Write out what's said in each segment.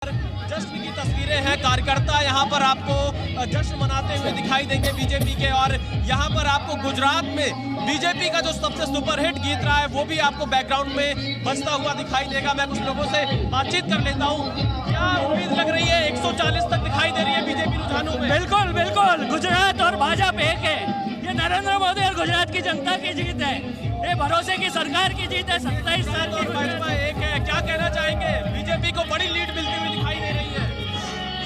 जश्न की तस्वीरें हैं। कार्यकर्ता यहाँ पर आपको जश्न मनाते हुए दिखाई देंगे बीजेपी के, और यहाँ पर आपको गुजरात में बीजेपी का जो सबसे सुपरहिट गीत रहा है वो भी आपको बैकग्राउंड में बजता हुआ दिखाई देगा। मैं कुछ लोगों से बातचीत कर लेता हूँ। क्या उम्मीद लग रही है? 140 तक दिखाई दे रही है बीजेपी रुझानों में। बिल्कुल बिल्कुल, गुजरात और भाजपा एक है। ये नरेंद्र मोदी और गुजरात की जनता की जीत है, ये भरोसे की सरकार की जीत है। 27 साल की भाजपा एक है। क्या कहना चाहेंगे? बीजेपी को बड़ी लीड मिलती हुई दिखाई दे रही है।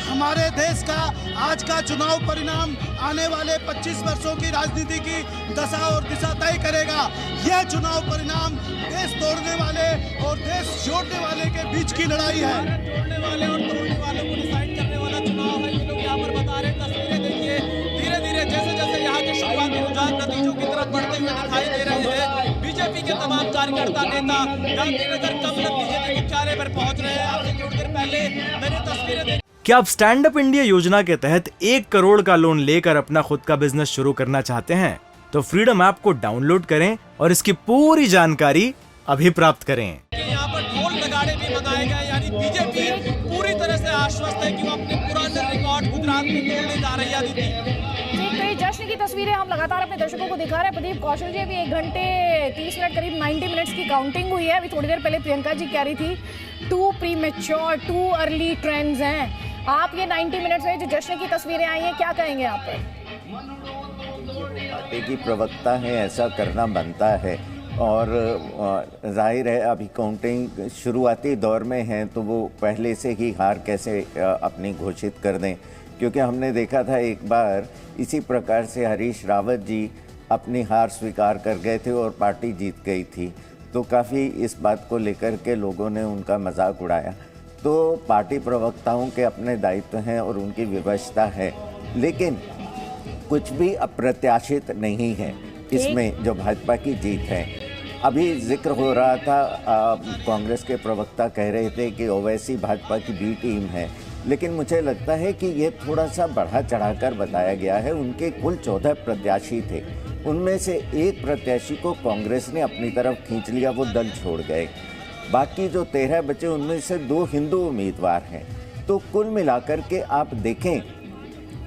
हमारे देश का आज का चुनाव परिणाम आने वाले 25 वर्षों की राजनीति की दशा और दिशा तय करेगा। यह चुनाव परिणाम देश तोड़ने वाले और देश जोड़ने वाले के बीच की लड़ाई है। जोड़ने वाले और तोड़ने वालों को डिसाइड करने वाला चुनाव है। ये लोग यहाँ पर बता रहे हैं। तस्वीरें देखिए, धीरे धीरे जैसे जैसे यहाँ के शुरुआती रुझान नतीजों की तरफ बढ़ते हुए दिखाई दे रहे हैं। बीजेपी के तमाम कार्यकर्ता नेता गांधीनगर कम नतीजे के किनारे पर पहुंच रहे हैं। आपसे थोड़ी देर पहले मैंने तस्वीरें देखी। क्या आप स्टैंड अप इंडिया योजना के तहत 1 करोड़ का लोन लेकर अपना खुद का बिजनेस शुरू करना चाहते हैं? तो फ्रीडम ऐप को डाउनलोड करें और इसकी पूरी जानकारी अभी प्राप्त करें। यहाँ पर ढोल नगाड़े भी मंगाए गए, यानी बीजेपी पूरी तरह से आश्वस्त है कि वो अपने पुराने रिकॉर्ड गुजरात में तोड़ने जा रही है। ठीक, तो ये जश्न की तस्वीरें हम लगातार अपने दर्शकों को दिखा रहे हैं। प्रदीप कौशल जी, अभी 1 घंटे 30 मिनट करीब 90 मिनट्स की काउंटिंग हुई है। अभी थोड़ी देर पहले प्रियंका जी कह रही थी 2 प्रीमेच्योर 2 अर्ली ट्रेंड्स हैं। आप ये 90 मिनट्स में जो जश्न की तस्वीरें आई हैं, क्या कहेंगे आप पर? पार्टी की प्रवक्ता है, ऐसा करना बनता है। और जाहिर है अभी काउंटिंग शुरुआती दौर में है, तो वो पहले से ही हार कैसे अपनी घोषित कर दें, क्योंकि हमने देखा था एक बार इसी प्रकार से हरीश रावत जी अपनी हार स्वीकार कर गए थे और पार्टी जीत गई थी। तो काफ़ी इस बात को लेकर के लोगों ने उनका मजाक उड़ाया। तो पार्टी प्रवक्ताओं के अपने दायित्व हैं और उनकी विवशता है, लेकिन कुछ भी अप्रत्याशित नहीं है इसमें जो भाजपा की जीत है। अभी जिक्र हो रहा था, कांग्रेस के प्रवक्ता कह रहे थे कि ओवैसी भाजपा की बी टीम है, लेकिन मुझे लगता है कि ये थोड़ा सा बढ़ा चढ़ाकर बताया गया है। उनके कुल 14 प्रत्याशी थे, उनमें से एक प्रत्याशी को कांग्रेस ने अपनी तरफ खींच लिया, वो दल छोड़ गए। बाकी जो 13 बचे उनमें से 2 हिंदू उम्मीदवार हैं। तो कुल मिलाकर के आप देखें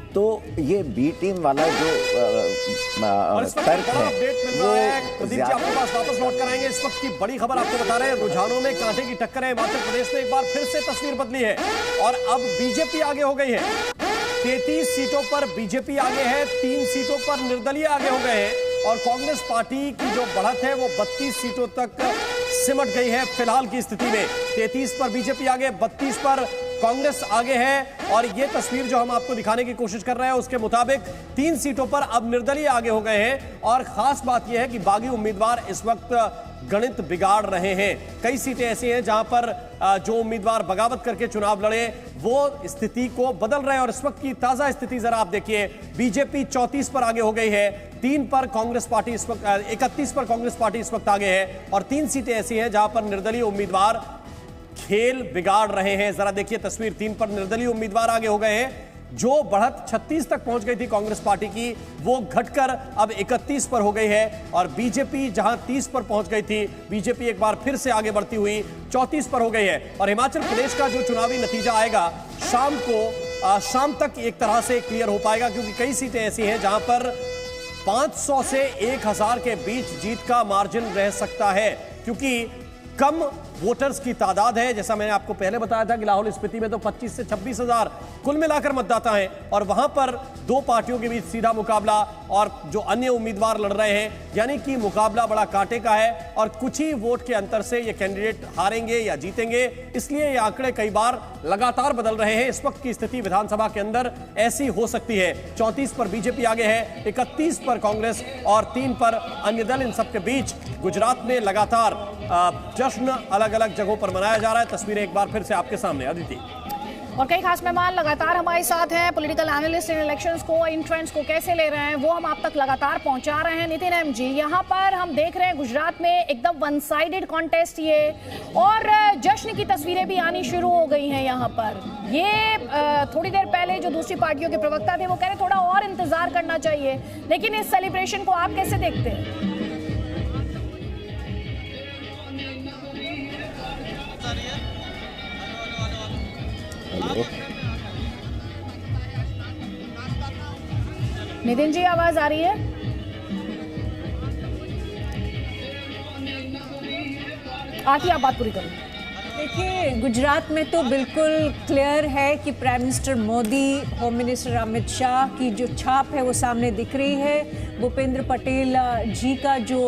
तो ये बी टीम वाला जो तर्क है वो प्रदीप जी आपके पास वापस लौट कर आएंगे। इस वक्त की बड़ी खबर आपको बता रहे हैं, रुझानों में कांटे की टक्कर है। हिमाचल प्रदेश में एक बार फिर से तस्वीर बदली है और अब बीजेपी आगे हो गई है। 33 सीटों पर बीजेपी आगे है, 3 सीटों पर निर्दलीय आगे हो गए हैं और कांग्रेस पार्टी की जो बढ़त है वो 32 सीटों तक सिमट गई है फिलहाल की स्थिति में। 33 पर बीजेपी आगे, 32 पर कांग्रेस आगे है। और ये तस्वीर जो हम आपको दिखाने की कोशिश कर रहे हैं उसके मुताबिक 3 सीटों पर अब निर्दलीय आगे हो गए हैं। और खास बात यह है कि बागी उम्मीदवार इस वक्त गणित बिगाड़ रहे हैं। कई सीटें ऐसी हैं जहां पर जो उम्मीदवार बगावत करके चुनाव लड़े वो स्थिति को बदल रहे हैं। और इस वक्त की ताजा स्थिति जरा आप देखिए, बीजेपी 34 पर आगे हो गई है, 3 पर कांग्रेस पार्टी इस वक्त 31 पर कांग्रेस पार्टी इस वक्त आगे है। और 3 सीटें ऐसी हैं जहां पर निर्दलीय उम्मीदवार खेल बिगाड़ रहे हैं। जरा देखिए तस्वीर, 3 पर निर्दलीय उम्मीदवार आगे हो गए हैं। जो बढ़त 36 तक पहुंच गई थी कांग्रेस पार्टी की, वो घटकर अब 31 पर हो गई है। और बीजेपी जहां 30 पर पहुंच गई थी, बीजेपी एक बार फिर से आगे बढ़ती हुई 34 पर हो गई है। और हिमाचल प्रदेश का जो चुनावी नतीजा आएगा शाम तक एक तरह से क्लियर हो पाएगा, क्योंकि कई सीटें ऐसी हैं जहां पर 500 से 1000 के बीच जीत का मार्जिन रह सकता है, क्योंकि कम वोटर्स की तादाद है। जैसा मैंने आपको पहले बताया था कि लाहौल स्पीति में तो 25 से 26 हजार कुल मिलाकर मतदाता हैं और वहां पर 2 पार्टियों के बीच सीधा मुकाबला और जो अन्य उम्मीदवार लड़ रहे हैं, यानी कि मुकाबला बड़ा कांटे का है। और कुछ ही वोट के अंतर से ये कैंडिडेट हारेंगे या जीतेंगे, इसलिए ये आंकड़े कई बार लगातार बदल रहे हैं। इस वक्त की स्थिति विधानसभा के अंदर ऐसी हो सकती है। 34 पर बीजेपी आगे है, 31 पर कांग्रेस और 3 पर अन्य दल। इन सबके बीच गुजरात में लगातार जश्न अलग अलग जगहों पर मनाया जा रहा है। तस्वीरें एक बार फिर से आपके सामने, अदिति। और कई खास मेहमान लगातार हमारे साथ हैं। पॉलिटिकल एनालिस्ट इन इलेक्शंस को, इन ट्रेंड्स को कैसे ले रहे हैं वो हम आप तक लगातार पहुंचा रहे हैं। नितिन एम जी, यहाँ पर हम देख रहे हैं गुजरात में एकदम वन साइडेड कॉन्टेस्ट ये, और जश्न की तस्वीरें भी आनी शुरू हो गई हैं यहाँ पर। ये थोड़ी देर पहले जो दूसरी पार्टियों के प्रवक्ता थे वो कह रहे थोड़ा और इंतजार करना चाहिए, लेकिन इस सेलिब्रेशन को आप कैसे देखते हैं? नितिन जी आवाज आ रही है? आती आप बात पूरी करो। देखिए, गुजरात में तो बिल्कुल क्लियर है कि prime minister Modi, home minister Amit Shah की जो छाप है वो सामने दिख रही है। भूपेंद्र पटेल जी का जो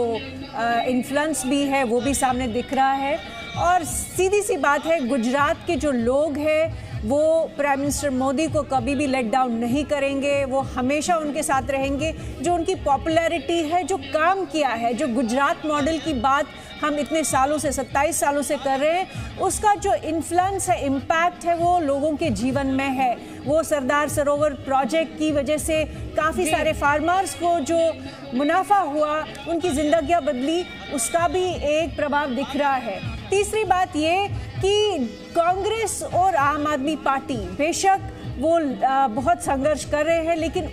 इन्फ्लुएंस भी है वो भी सामने दिख रहा है। और सीधी सी बात है, गुजरात के जो लोग हैं वो प्राइम मिनिस्टर मोदी को कभी भी लेट डाउन नहीं करेंगे, वो हमेशा उनके साथ रहेंगे। जो उनकी पॉपुलैरिटी है, जो काम किया है, जो गुजरात मॉडल की बात हम इतने सालों से 27 सालों से कर रहे हैं, उसका जो इन्फ्लुएंस है, इम्पैक्ट है, वो लोगों के जीवन में है। वो सरदार सरोवर प्रोजेक्ट की वजह से काफ़ी सारे फार्मर्स को जो मुनाफा हुआ, उनकी जिंदगियां बदली, उसका भी एक प्रभाव दिख रहा है। तीसरी बात ये कि कांग्रेस और आम आदमी पार्टी बेशक वो बहुत संघर्ष कर रहे हैं, लेकिन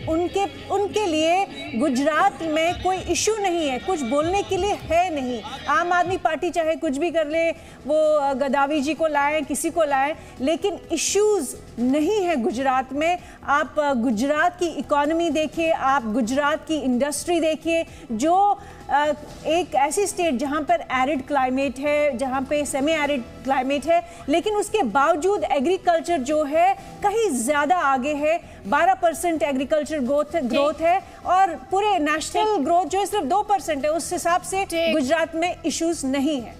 उनके लिए गुजरात में कोई इशू नहीं है, कुछ बोलने के लिए है नहीं। आम आदमी पार्टी चाहे कुछ भी कर ले, वो गदावी जी को लाएं, किसी को लाएं, लेकिन इश्यूज नहीं है गुजरात में। आप गुजरात की इकोनॉमी देखिए, आप गुजरात की इंडस्ट्री देखिए, जो एक ऐसी स्टेट जहां पर एरिड क्लाइमेट है, जहां पे सेमी एरिड क्लाइमेट है, लेकिन उसके बावजूद एग्रीकल्चर जो है कहीं ज़्यादा आगे है। 12% एग्रीकल्चर ग्रोथ है और पूरे नेशनल ग्रोथ जो है सिर्फ 2% है। उस हिसाब से गुजरात में इश्यूज नहीं है।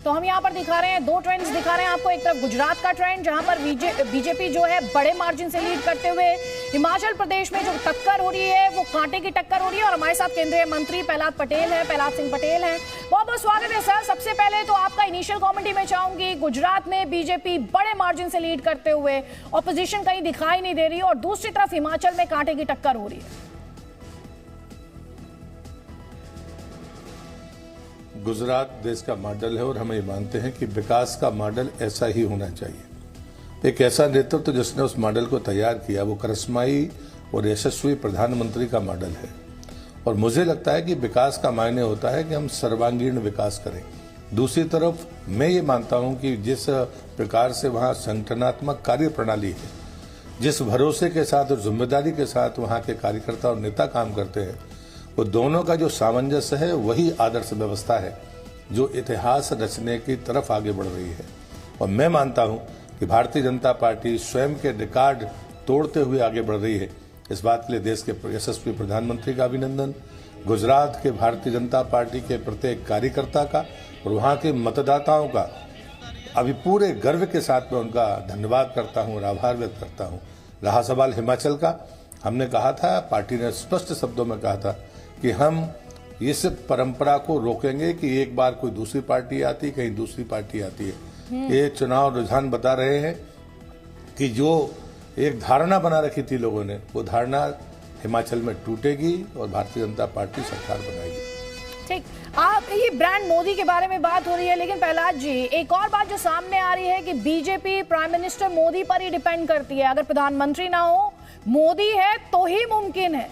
तो हम यहाँ पर दिखा रहे हैं, दो ट्रेंड्स दिखा रहे हैं आपको। एक तरफ गुजरात का ट्रेंड जहां पर बीजेपी जो है बड़े मार्जिन से लीड करते हुए, हिमाचल प्रदेश में जो टक्कर हो रही है वो कांटे की टक्कर हो रही है। और हमारे साथ केंद्रीय मंत्री प्रहलाद सिंह पटेल हैं। बहुत बहुत स्वागत है सर। सबसे पहले तो आपका इनिशियल कॉमेंट्री मैं चाहूंगी, गुजरात में बीजेपी बड़े मार्जिन से लीड करते हुए, ऑपोजिशन कहीं दिखाई नहीं दे रही, और दूसरी तरफ हिमाचल में कांटे की टक्कर हो रही है। गुजरात देश का मॉडल है और हम ये मानते हैं कि विकास का मॉडल ऐसा ही होना चाहिए। एक ऐसा नेतृत्व जिसने उस मॉडल को तैयार किया, वो करिश्माई और यशस्वी प्रधानमंत्री का मॉडल है। और मुझे लगता है कि विकास का मायने होता है कि हम सर्वांगीण विकास करें। दूसरी तरफ मैं ये मानता हूं कि जिस प्रकार से वहाँ संगठनात्मक कार्य प्रणाली है, जिस भरोसे के साथ और जिम्मेदारी के साथ वहाँ के कार्यकर्ता और नेता काम करते हैं, वो दोनों का जो सामंजस्य है वही आदर्श व्यवस्था है जो इतिहास रचने की तरफ आगे बढ़ रही है। और मैं मानता हूं कि भारतीय जनता पार्टी स्वयं के रिकॉर्ड तोड़ते हुए आगे बढ़ रही है। इस बात के लिए देश के यशस्वी प्रधानमंत्री का अभिनंदन, गुजरात के भारतीय जनता पार्टी के प्रत्येक कार्यकर्ता का और वहां के मतदाताओं का अभी पूरे गर्व के साथ मैं उनका धन्यवाद करता हूं और आभार व्यक्त करता हूं। रहा सवाल हिमाचल का, हमने कहा था, पार्टी ने स्पष्ट शब्दों में कहा था कि हम इस परंपरा को रोकेंगे कि एक बार कोई दूसरी पार्टी आती, कहीं दूसरी पार्टी आती है। ये चुनाव रुझान बता रहे हैं कि जो एक धारणा बना रखी थी लोगों ने, वो धारणा हिमाचल में टूटेगी और भारतीय जनता पार्टी सरकार बनाएगी। ठीक, आप ये ब्रांड मोदी के बारे में बात हो रही है, लेकिन प्रहलाद जी, एक और बात जो सामने आ रही है कि बीजेपी प्राइम मिनिस्टर मोदी पर ही डिपेंड करती है। अगर प्रधानमंत्री ना हो, मोदी है तो ही मुमकिन है।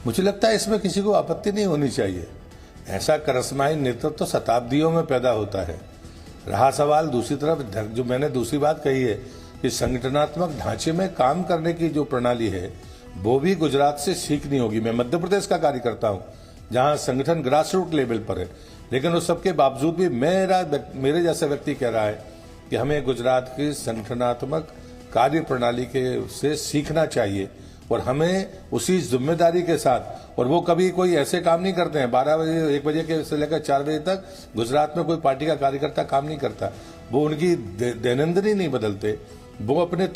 मुझे लगता है इसमें किसी को आपत्ति नहीं होनी चाहिए। ऐसा करिश्माई नेतृत्व तो शताब्दियों में पैदा होता है। रहा सवाल दूसरी तरफ, जो मैंने दूसरी बात कही है कि संगठनात्मक ढांचे में काम करने की जो प्रणाली है वो भी गुजरात से सीखनी होगी। मैं मध्य प्रदेश का कार्य करता हूं जहां संगठन ग्रास रूट लेवल पर है, लेकिन उस सबके बावजूद भी मेरे जैसा व्यक्ति कह रहा है कि हमें गुजरात की संगठनात्मक कार्य प्रणाली के से सीखना चाहिए और हमें उसी जिम्मेदारी के साथ, और वो कभी कोई ऐसे काम नहीं करते हैं 12 बजे 1 बजे के से लेकर 4 बजे तक गुजरात में कोई पार्टी का कार्यकर्ता काम नहीं करता। वो उनकी दैनंदिनी नहीं बदलते, वो अपने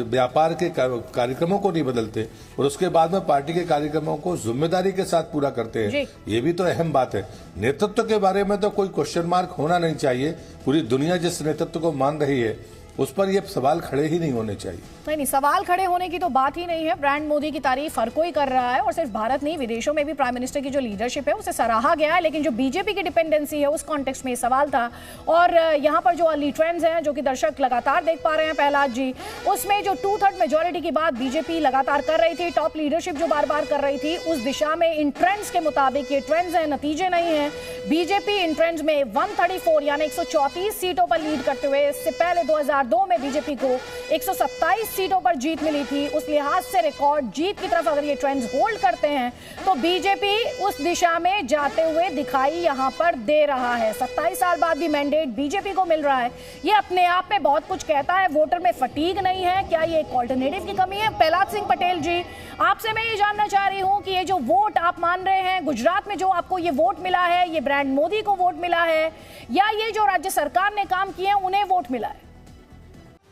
व्यापार के कार्यक्रमों को नहीं बदलते और उसके बाद में पार्टी के कार्यक्रमों को जिम्मेदारी के साथ पूरा करते हैं। ये भी तो अहम बात है। नेतृत्व के बारे में तो कोई क्वेश्चन मार्क होना नहीं चाहिए। पूरी दुनिया जिस नेतृत्व को मान रही है उस पर ये सवाल खड़े ही नहीं होने चाहिए। नहीं, सवाल खड़े होने की तो बात ही नहीं है। ब्रांड मोदी की तारीफ हर कोई कर रहा है और सिर्फ भारत नहीं, विदेशों में भी प्राइम मिनिस्टर की जो लीडरशिप है उसे सराहा गया है। लेकिन जो बीजेपी की डिपेंडेंसी है उस कॉन्टेक्स्ट में सवाल था। और यहाँ पर जो अर्ली ट्रेंड्स हैं जो कि दर्शक लगातार देख पा रहे हैं प्रहलाद जी, उसमें जो 2/3 मेजोरिटी की बात बीजेपी लगातार कर रही थी, टॉप लीडरशिप जो बार बार कर रही थी, उस दिशा में इन ट्रेंड्स के मुताबिक ये ट्रेंड्स हैं, नतीजे नहीं है। बीजेपी इन ट्रेंड्स में 134 यानी 134 सीटों पर लीड करते हुए इससे पहले 2002 में बीजेपी को 127 सीटों पर जीत मिली थी। उस लिहाज से रिकॉर्ड जीत की तरफ अगर ये ट्रेंड्स होल्ड करते हैं तो बीजेपी उस दिशा में जाते हुए दिखाई यहां पर दे रहा है। 27 साल बाद भी मैंडेट बीजेपी को मिल रहा है, ये अपने आप में बहुत कुछ कहता है। वोटर में फटीग नहीं है, क्या ये एक ऑल्टरनेटिव की कमी है? प्रहलाद सिंह पटेल जी, आपसे मैं ये जानना चाह रही हूं कि ये जो वोट आप मान रहे हैं, गुजरात में जो आपको ये वोट मिला है, ये ब्रांड मोदी को वोट मिला है या ये जो राज्य सरकार ने काम किए उन्हें वोट मिला है?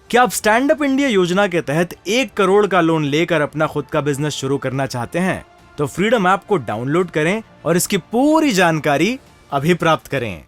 क्या आप स्टैंड अप इंडिया योजना के तहत 1 करोड़ का लोन लेकर अपना खुद का बिजनेस शुरू करना चाहते हैं? तो फ्रीडम ऐप को डाउनलोड करें और इसकी पूरी जानकारी अभी प्राप्त करें।